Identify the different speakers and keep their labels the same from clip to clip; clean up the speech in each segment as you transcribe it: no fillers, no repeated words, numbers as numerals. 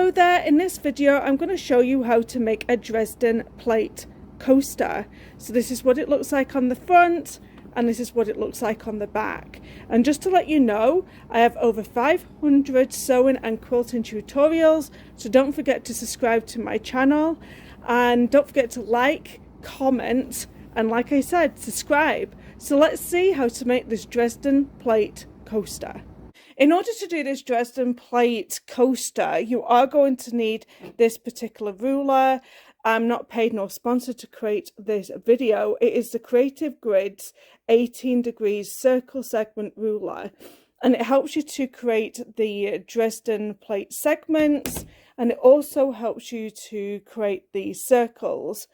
Speaker 1: Hello there, in this video I'm going to show you how to make a Dresden Plate coaster. So this is what it looks like on the front and this is what it looks like on the back. And just to let you know, I have over 500 sewing and quilting tutorials, so don't forget to subscribe to my channel and don't forget to like, comment and, like I said, subscribe. So let's see how to make this Dresden Plate coaster. In order to do this Dresden Plate coaster, you are going to need this particular ruler. I'm not paid nor sponsored to create this video. It is the Creative Grids 18 degrees circle segment ruler, and it helps you to create the Dresden Plate segments, and it also helps you to create the circles.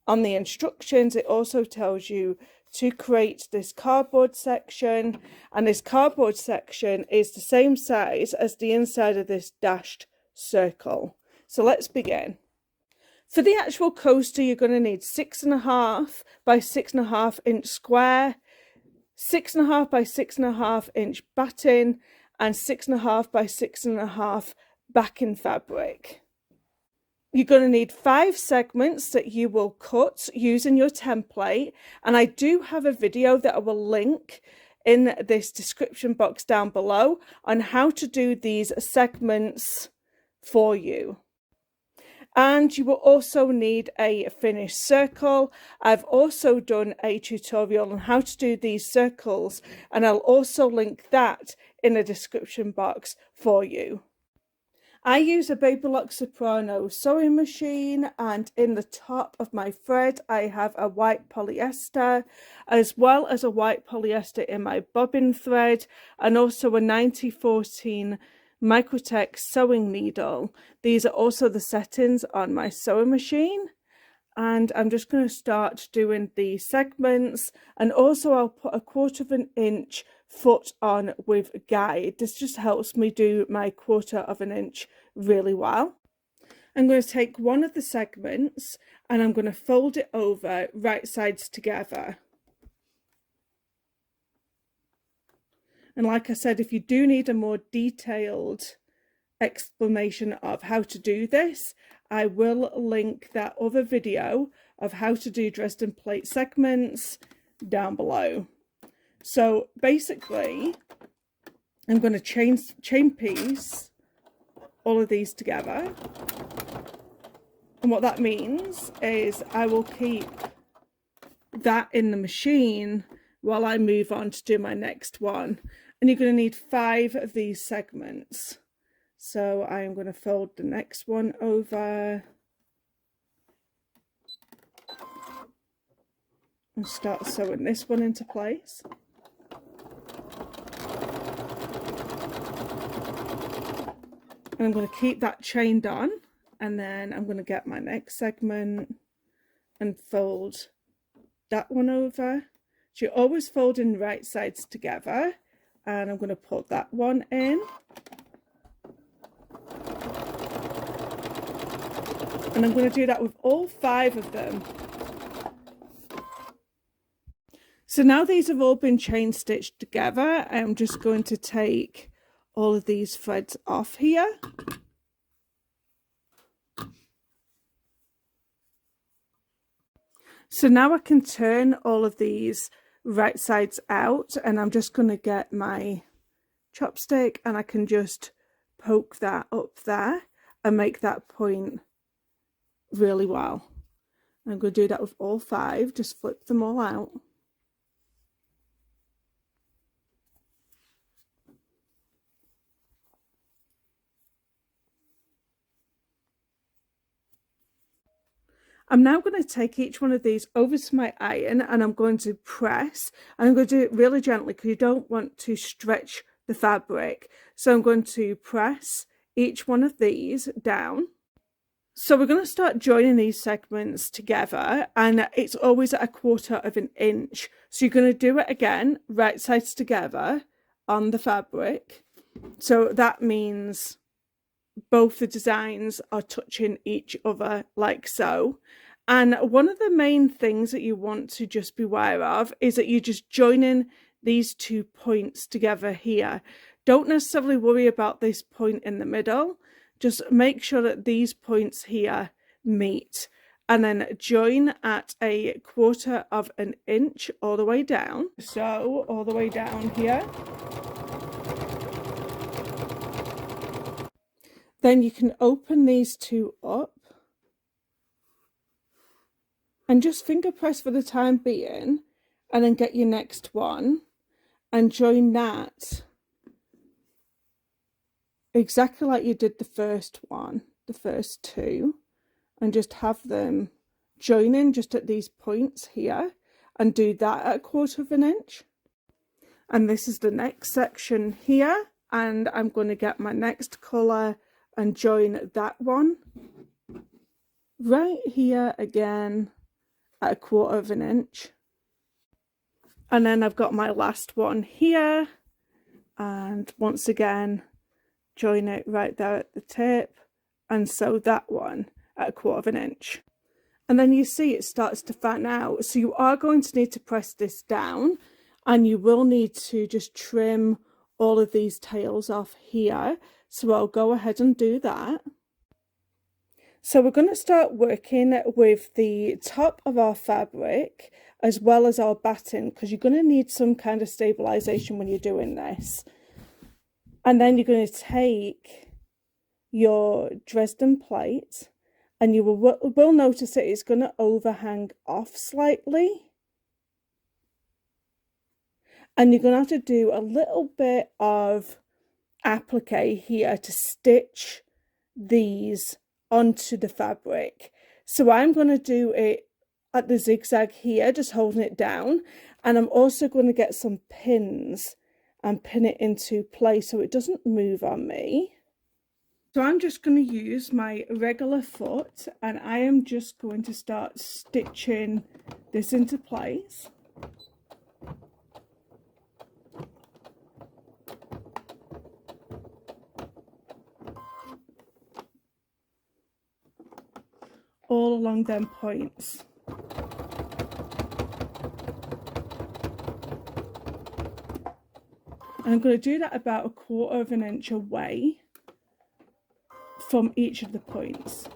Speaker 1: On the instructions, it also tells you to create this cardboard section, and this cardboard section is the same size as the inside of this dashed circle. So let's begin. For the actual coaster, you're going to need 6.5 by 6.5 inch square, 6.5 by 6.5 inch batting, and 6.5 by 6.5 backing fabric. You're going to need 5 segments that you will cut using your template, and I do have a video that I will link in this description box down below on how to do these segments for you. And you will also need a finished circle. I've also done a tutorial on how to do these circles, and I'll also link that in the description box for you. I use a Baby Lock Soprano sewing machine, and in the top of my thread I have a white polyester, as well as a white polyester in my bobbin thread, and also a 9014 Microtech sewing needle. These are also the settings on my sewing machine, and I'm just going to start doing the segments, and also I'll put 1/4 inch foot on with guide. This just helps me do my 1/4 inch really well. I'm going to take one of the segments and I'm going to fold it over right sides together. And like I said, if you do need a more detailed explanation of how to do this, I will link that other video of how to do Dresden Plate segments down below. So basically, I'm going to chain piece all of these together. And what that means is I will keep that in the machine while I move on to do my next one. And you're going to need 5 of these segments. So I'm going to fold the next one over and start sewing this one into place. And I'm going to keep that chained on, and then I'm going to get my next segment and fold that one over. So you're always folding right sides together, and I'm going to put that one in. And I'm going to do that with all 5 of them. So now these have all been chain stitched together, I'm just going to take all of these threads off here. So now I can turn all of these right sides out, and I'm just going to get my chopstick and I can just poke that up there and make that point really well. I'm going to do that with all 5, just flip them all out. I'm now going to take each one of these over to my iron, and I'm going to press, and I'm going to do it really gently because you don't want to stretch the fabric. So I'm going to press each one of these down. So we're going to start joining these segments together, and it's always at 1/4 inch. So you're going to do it again, right sides together on the fabric. So that means both the designs are touching each other like so. And one of the main things that you want to just be aware of is that you're just joining these 2 points together here. Don't necessarily worry about this point in the middle. just make sure that these points here meet, and then join at 1/4 of an inch all the way down. So all the way down here. Then you can open these two up and just finger press for the time being, and then get your next one and join that exactly like you did the first one, the first two, and just have them join in just at these points here, and do that at 1/4 of an inch. And this is the next section here, and I'm going to get my next colour and join that one right here again at 1/4 of an inch. And then I've got my last one here, and once again join it right there at the tip, and sew that one at 1/4 of an inch. And then you see it starts to fan out, so you are going to need to press this down, and you will need to just trim all of these tails off here. So I'll go ahead and do that. So we're going to start working with the top of our fabric as well as our batting, because you're going to need some kind of stabilization when you're doing this. And then you're going to take your Dresden plate, and you will notice that it's going to overhang off slightly. And you're going to have to do a little bit of applique here to stitch these onto the fabric. So I'm going to do it at the zigzag here, just holding it down, and I'm also going to get some pins and pin it into place so it doesn't move on me. So I'm just going to use my regular foot, and I am just going to start stitching this into place. All along them points. And I'm going to do that about 1/4 of an inch away from each of the points.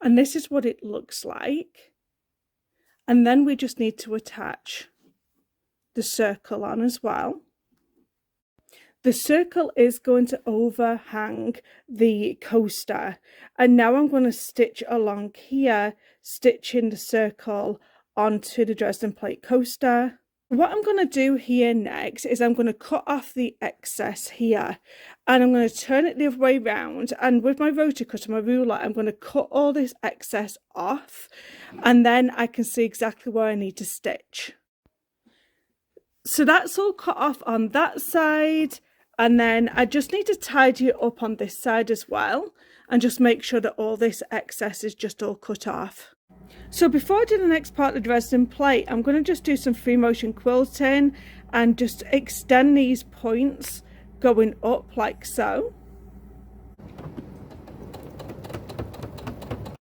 Speaker 1: And this is what it looks like. And then we just need to attach the circle on as well. The circle is going to overhang the coaster. And now I'm going to stitch along here, stitching the circle onto the Dresden plate coaster. What I'm going to do here next is I'm going to cut off the excess here, and I'm going to turn it the other way around, and with my rotor cutter, my ruler, I'm going to cut all this excess off, and then I can see exactly where I need to stitch. So that's all cut off on that side, and then I just need to tidy it up on this side as well, and just make sure that all this excess is just all cut off. So before I do the next part of the Dresden plate, I'm going to just do some free motion quilting and just extend these points going up like so.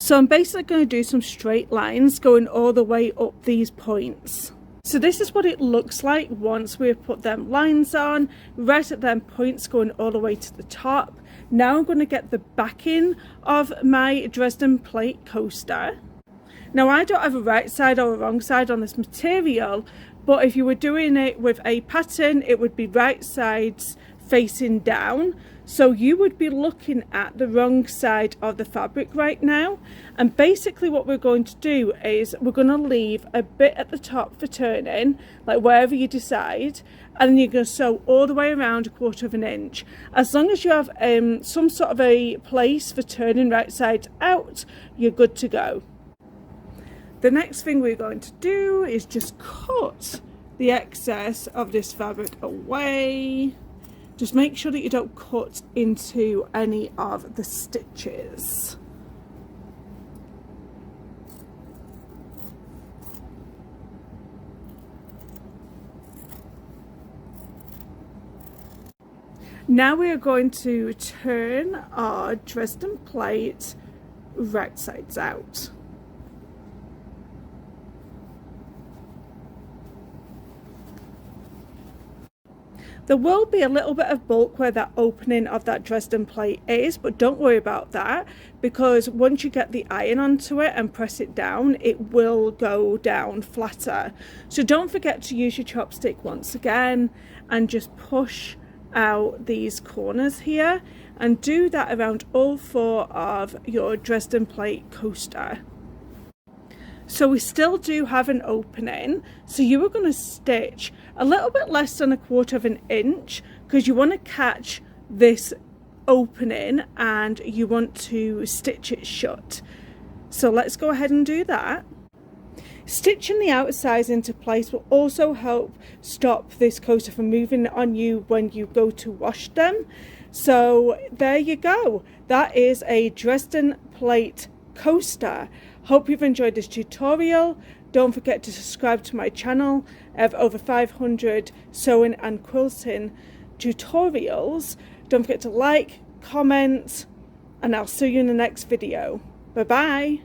Speaker 1: So I'm basically going to do some straight lines going all the way up these points. So this is what it looks like once we've put them lines on, right at them points going all the way to the top. Now I'm going to get the backing of my Dresden plate coaster. Now I don't have a right side or a wrong side on this material, but if you were doing it with a pattern, it would be right sides facing down. So you would be looking at the wrong side of the fabric right now. And basically what we're going to do is we're going to leave a bit at the top for turning, like wherever you decide, and then you're going to sew all the way around 1/4 of an inch. As long as you have some sort of a place for turning right side out, you're good to go. The next thing we're going to do is just cut the excess of this fabric away. Just make sure that you don't cut into any of the stitches. Now we are going to turn our Dresden plate right sides out. There will be a little bit of bulk where that opening of that Dresden plate is, but don't worry about that, because once you get the iron onto it and press it down, it will go down flatter. So don't forget to use your chopstick once again and just push out these corners here, and do that around all 4 of your Dresden plate coaster. So we still do have an opening, so you are going to stitch a little bit less than 1/4 of an inch, because you want to catch this opening and you want to stitch it shut. So let's go ahead and do that. Stitching the outsides into place will also help stop this coaster from moving on you when you go to wash them. So there you go, that is a Dresden plate coaster. Hope you've enjoyed this tutorial. Don't forget to subscribe to my channel. I have over 500 sewing and quilting tutorials. Don't forget to like, comment, and I'll see you in the next video. Bye bye.